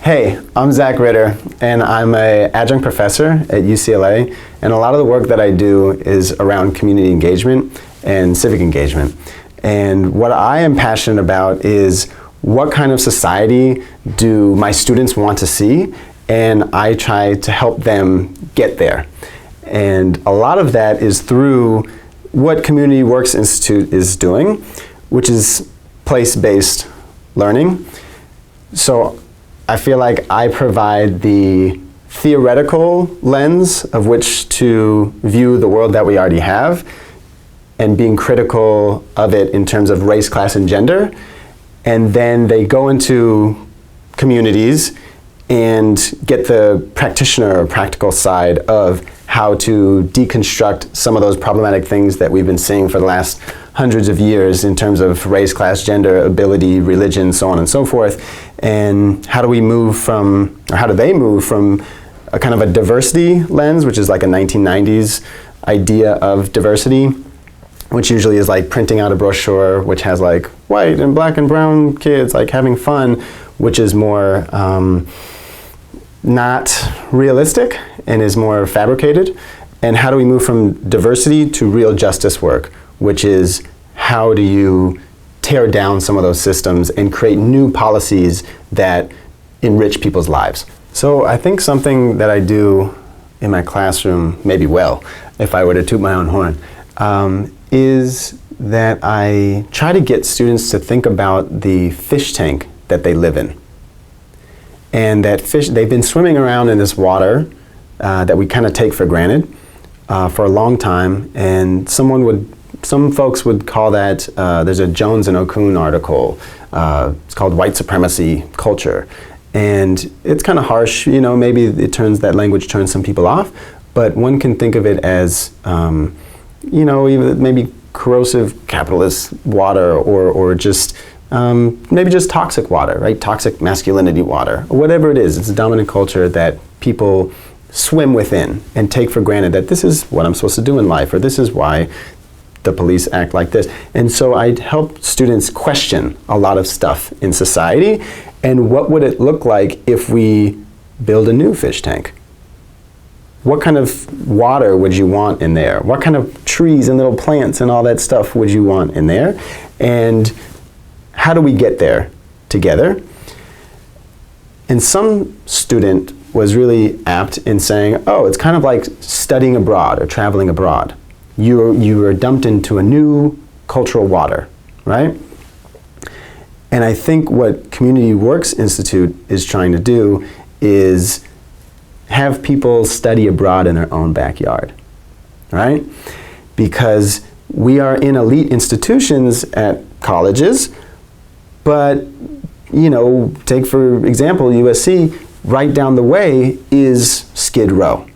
Hey, I'm Zach Ritter, and I'm an adjunct professor at UCLA, and a lot of the work that I do is around community engagement and civic engagement. And what I am passionate about is what kind of society do my students want to see, and I try to help them get there. And a lot of that is through what Community Works Institute is doing, which is place-based learning. So I feel like I provide the theoretical lens of which to view the world that we already have, and being critical of it in terms of race, class, and gender. And then they go into communities and get the practitioner or practical side of how to deconstruct some of those problematic things that we've been seeing for the last hundreds of years in terms of race, class, gender, ability, religion, so on and so forth. And how do we move from, or how do they move from a kind of a diversity lens, which is like a 1990s idea of diversity, which usually is like printing out a brochure which has like white and black and brown kids like having fun, which is more not realistic and is more fabricated. And how do we move from diversity to real justice work, which is how do you tear down some of those systems and create new policies that enrich people's lives. So I think something that I do in my classroom, maybe well, if I were to toot my own horn, is that I try to get students to think about the fish tank that they live in. And that fish, they've been swimming around in this water that we kind of take for granted for a long time, and some folks would call that, there's a Jones and Okun article, it's called White Supremacy Culture. And it's kind of harsh, you know, maybe that language turns some people off, but one can think of it as, you know, even maybe corrosive capitalist water, or just maybe just toxic water, right? Toxic masculinity water, or whatever it is. It's a dominant culture that people swim within and take for granted that this is what I'm supposed to do in life, or this is why the police act like this. And so I help students question a lot of stuff in society, and what would it look like if we build a new fish tank? What kind of water would you want in there? What kind of trees and little plants and all that stuff would you want in there? And how do we get there together? And some student was really apt in saying, oh, it's kind of like studying abroad or traveling abroad. You are dumped into a new cultural water, right? And I think what Community Works Institute is trying to do is have people study abroad in their own backyard, right? Because we are in elite institutions at colleges, but, you know, take for example USC, right down the way is Skid Row.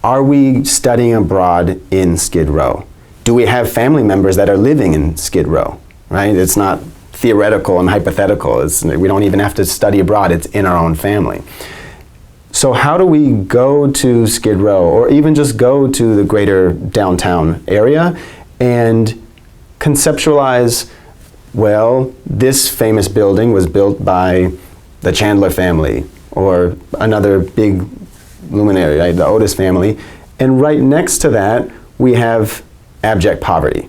Are we studying abroad in Skid Row? Do we have family members that are living in Skid Row, right? It's not theoretical and hypothetical. We don't even have to study abroad. It's in our own family. So how do we go to Skid Row, or even just go to the greater downtown area and conceptualize, well, this famous building was built by the Chandler family, or another big luminary, right, the Otis family, and right next to that we have abject poverty.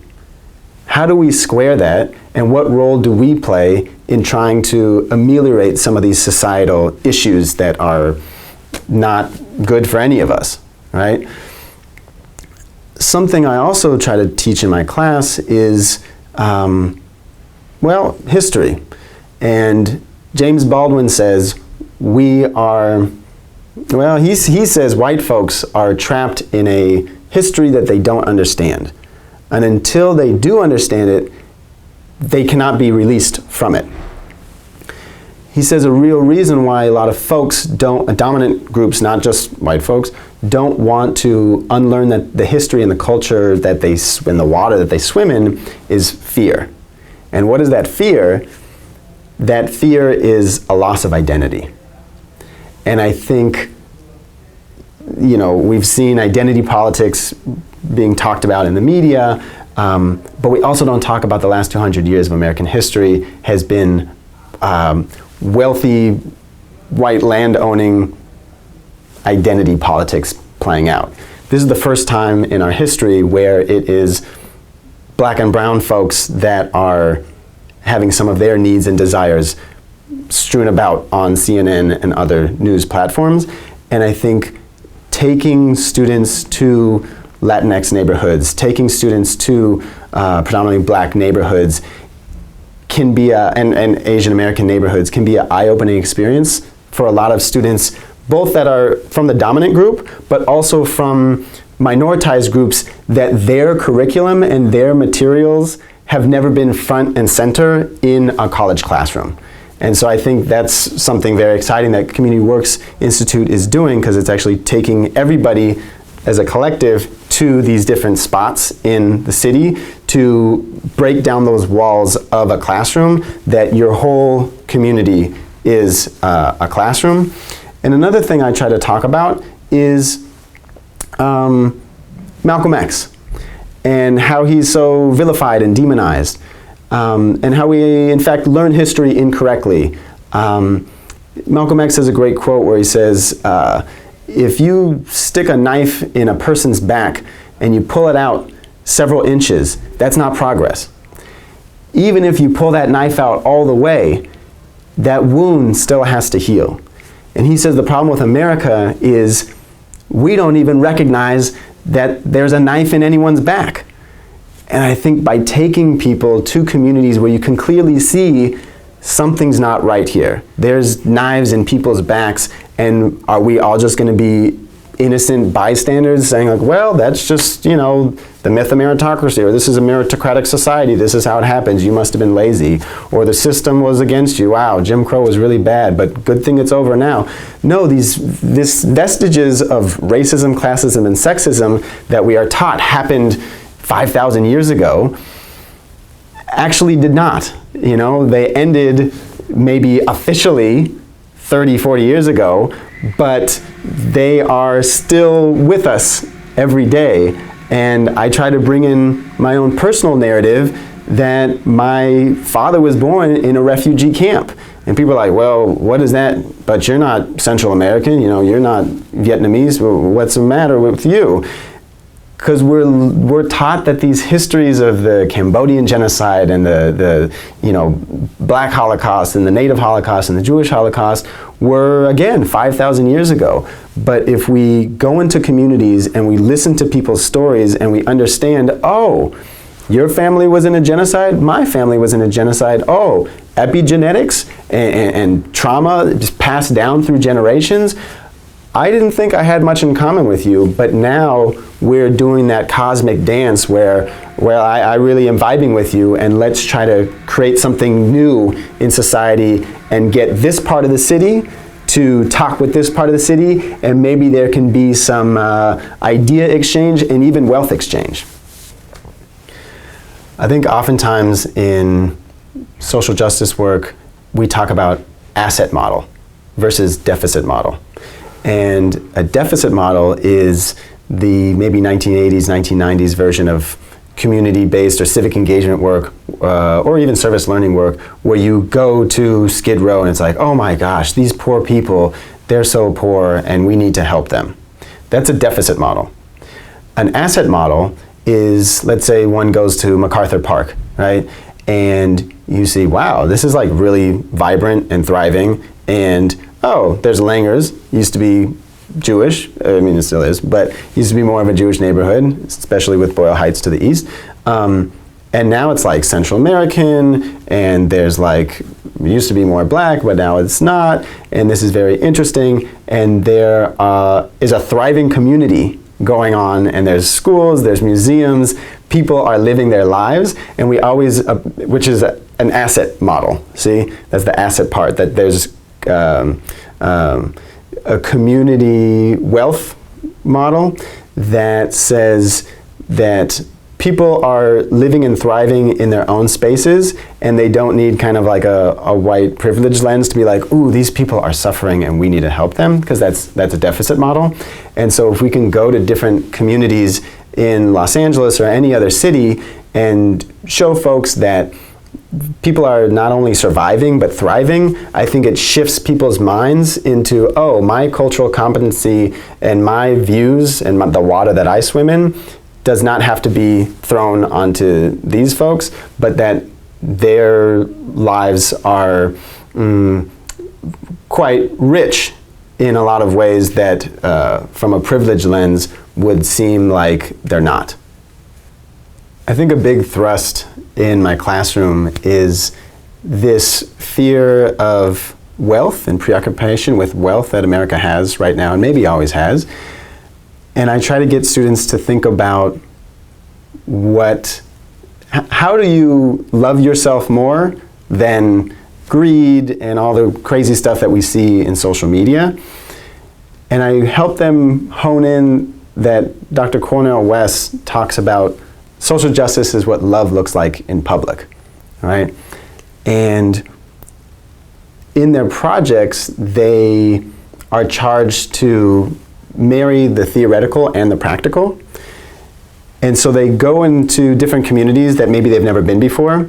How do we square that, and what role do we play in trying to ameliorate some of these societal issues that are not good for any of us, right? Something I also try to teach in my class is, well, history. And James Baldwin says he says white folks are trapped in a history that they don't understand. And until they do understand it, they cannot be released from it. He says a real reason why a lot of folks dominant groups, not just white folks, don't want to unlearn the history and the culture and the water that they swim in is fear. And what is that fear? That fear is a loss of identity. And I think, you know, we've seen identity politics being talked about in the media, but we also don't talk about the last 200 years of American history has been wealthy white land-owning identity politics playing out. This is the first time in our history where it is black and brown folks that are having some of their needs and desires strewn about on CNN and other news platforms. And I think taking students to Latinx neighborhoods, taking students to predominantly black neighborhoods can be and Asian American neighborhoods can be an eye-opening experience for a lot of students, both that are from the dominant group, but also from minoritized groups that their curriculum and their materials have never been front and center in a college classroom. And so I think that's something very exciting that Community Works Institute is doing, because it's actually taking everybody as a collective to these different spots in the city to break down those walls of a classroom, that your whole community is a classroom. And another thing I try to talk about is Malcolm X and how he's so vilified and demonized, and how we in fact learn history incorrectly. Malcolm X has a great quote where he says, if you stick a knife in a person's back and you pull it out several inches, that's not progress. Even if you pull that knife out all the way, that wound still has to heal. And he says the problem with America is we don't even recognize that there's a knife in anyone's back. And I think by taking people to communities where you can clearly see something's not right here, there's knives in people's backs, and are we all just going to be innocent bystanders saying like, well, that's just, you know, the myth of meritocracy, or this is a meritocratic society, this is how it happens, you must have been lazy, or the system was against you, wow, Jim Crow was really bad, but good thing it's over now. No, these vestiges of racism, classism, and sexism that we are taught happened 5,000 years ago actually did not. You know, they ended maybe officially 30, 40 years ago, but they are still with us every day. And I try to bring in my own personal narrative that my father was born in a refugee camp. And people are like, well, what is that? But you're not Central American, you know, you're not Vietnamese, what's the matter with you? Because we're taught that these histories of the Cambodian genocide and the you know, Black Holocaust and the Native Holocaust and the Jewish Holocaust were, again, 5,000 years ago. But if we go into communities and we listen to people's stories and we understand, oh, your family was in a genocide, my family was in a genocide, oh, epigenetics and trauma just passed down through generations, I didn't think I had much in common with you, but now we're doing that cosmic dance where I really am vibing with you, and let's try to create something new in society and get this part of the city to talk with this part of the city, and maybe there can be some idea exchange and even wealth exchange. I think oftentimes in social justice work, we talk about asset model versus deficit model. And a deficit model is the maybe 1980s, 1990s version of community-based or civic engagement work, or even service learning work, where you go to Skid Row and it's like, oh my gosh, these poor people, they're so poor and we need to help them. That's a deficit model. An asset model is, let's say one goes to MacArthur Park, right? And you see, wow, this is like really vibrant and thriving, and oh, there's Langers, used to be Jewish, I mean it still is, but used to be more of a Jewish neighborhood, especially with Boyle Heights to the east. And now it's like Central American, and there's like, it used to be more black, but now it's not, and this is very interesting, and there is a thriving community going on, and there's schools, there's museums, people are living their lives, and we always, which is an asset model, see? That's the asset part, that there's a community wealth model that says that people are living and thriving in their own spaces, and they don't need kind of like a white privilege lens to be like, ooh, these people are suffering and we need to help them, because that's a deficit model. And so if we can go to different communities in Los Angeles or any other city and show folks that people are not only surviving but thriving, I think it shifts people's minds into, oh, my cultural competency and my views and the water that I swim in does not have to be thrown onto these folks, but that their lives are quite rich in a lot of ways that, from a privilege lens, would seem like they're not. I think a big thrust in my classroom is this fear of wealth and preoccupation with wealth that America has right now, and maybe always has. And I try to get students to think about how do you love yourself more than greed and all the crazy stuff that we see in social media. And I help them hone in that Dr. Cornel West talks about social justice is what love looks like in public, right? And in their projects, they are charged to marry the theoretical and the practical. And so they go into different communities that maybe they've never been before,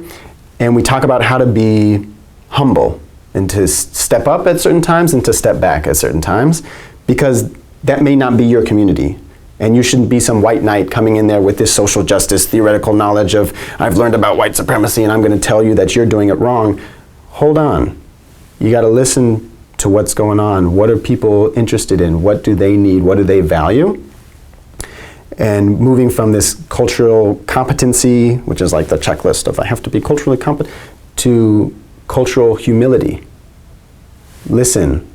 and we talk about how to be humble and to step up at certain times and to step back at certain times, because that may not be your community. And you shouldn't be some white knight coming in there with this social justice theoretical knowledge of, I've learned about white supremacy and I'm going to tell you that you're doing it wrong. Hold on. You got to listen to what's going on. What are people interested in? What do they need? What do they value? And moving from this cultural competency, which is like the checklist of I have to be culturally competent, to cultural humility. Listen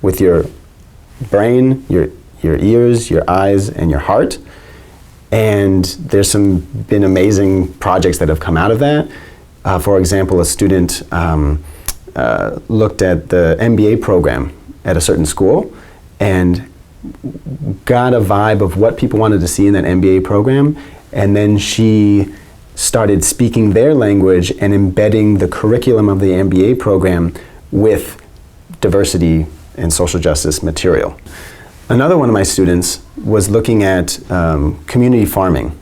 with your brain, your ears, your eyes, and your heart. And there's been amazing projects that have come out of that. For example, a student looked at the MBA program at a certain school and got a vibe of what people wanted to see in that MBA program, and then she started speaking their language and embedding the curriculum of the MBA program with diversity and social justice material. Another one of my students was looking at community farming,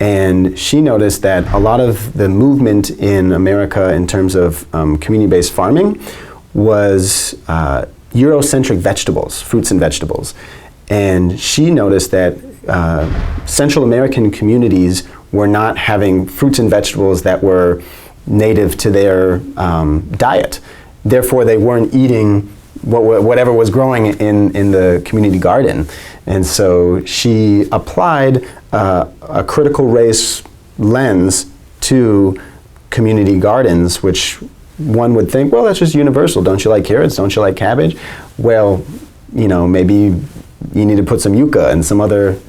and she noticed that a lot of the movement in America in terms of community-based farming was Eurocentric vegetables, fruits and vegetables. And she noticed that Central American communities were not having fruits and vegetables that were native to their diet. Therefore, they weren't eating whatever was growing in the community garden. And so she applied a critical race lens to community gardens, which one would think, well, that's just universal. Don't you like carrots? Don't you like cabbage? Well, you know, maybe you need to put some yucca and some other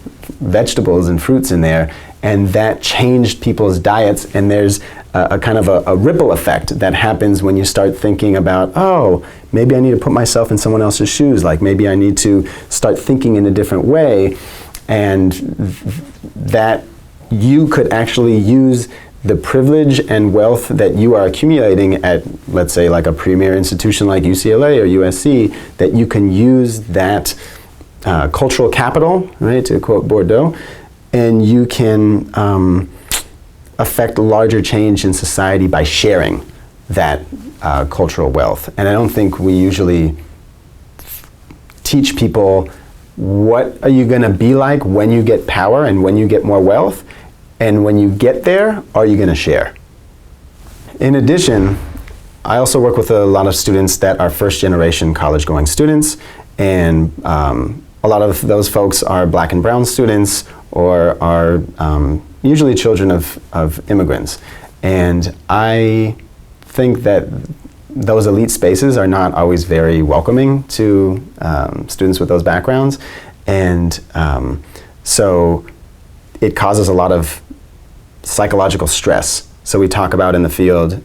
vegetables and fruits in there, and that changed people's diets. And there's a kind of a ripple effect that happens when you start thinking about, oh, maybe I need to put myself in someone else's shoes, like maybe I need to start thinking in a different way, and that you could actually use the privilege and wealth that you are accumulating at, let's say, like a premier institution like UCLA or USC, that you can use that cultural capital, right, to quote Bordeaux, and you can affect larger change in society by sharing that cultural wealth. And I don't think we usually teach people what are you going to be like when you get power and when you get more wealth, and when you get there, are you going to share? In addition, I also work with a lot of students that are first-generation college-going students, and a lot of those folks are black and brown students or are usually children of immigrants. And I think that those elite spaces are not always very welcoming to students with those backgrounds. And so it causes a lot of psychological stress. So we talk about in the field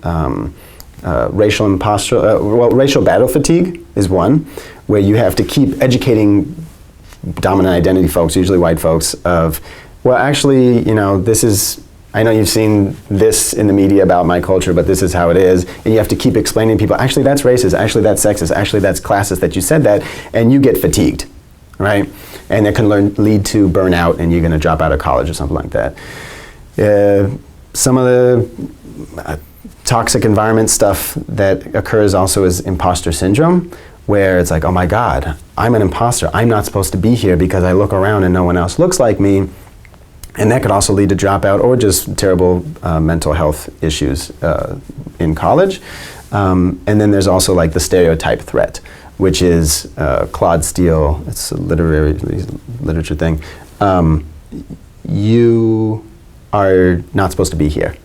racial racial battle fatigue is one, where you have to keep educating dominant identity folks, usually white folks, of, well, actually, you know, this is, I know you've seen this in the media about my culture, but this is how it is. And you have to keep explaining to people, actually that's racist, actually that's sexist, actually that's classist that you said that, and you get fatigued, right? And it can lead to burnout, and you're going to drop out of college or something like that. Some of the toxic environment stuff that occurs also is imposter syndrome, where it's like, oh my God, I'm an imposter. I'm not supposed to be here because I look around and no one else looks like me. And that could also lead to dropout or just terrible mental health issues in college. And then there's also like the stereotype threat, which is Claude Steele, it's a literature thing. You are not supposed to be here.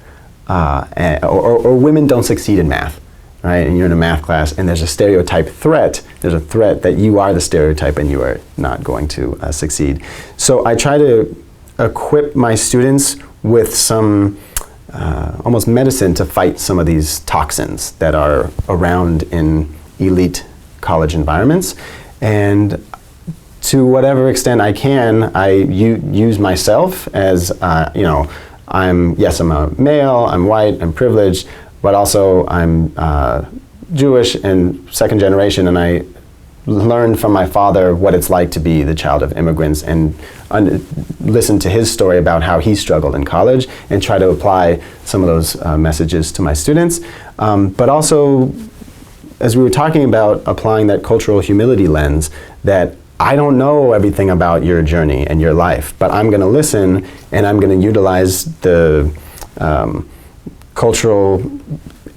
Or women don't succeed in math, right? And you're in a math class and there's a stereotype threat. There's a threat that you are the stereotype and you are not going to succeed. So I try to equip my students with some almost medicine to fight some of these toxins that are around in elite college environments. And to whatever extent I can, I use myself as, I'm a male, I'm white, I'm privileged, but also I'm Jewish and second generation, and I learned from my father what it's like to be the child of immigrants and listen to his story about how he struggled in college and try to apply some of those messages to my students. But also, as we were talking about applying that cultural humility lens, that I don't know everything about your journey and your life, but I'm going to listen and I'm going to utilize the cultural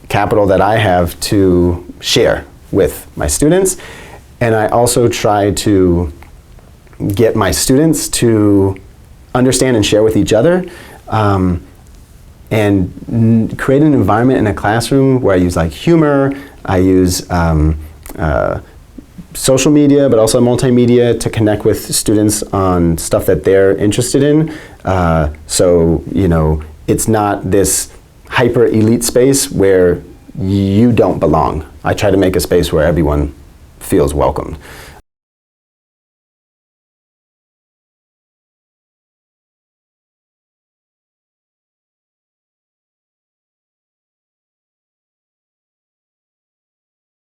capital that I have to share with my students. And I also try to get my students to understand and share with each other and create an environment in a classroom where I use like humor, I use social media, but also multimedia to connect with students on stuff that they're interested in. So, it's not this hyper elite space where you don't belong. I try to make a space where everyone feels welcomed.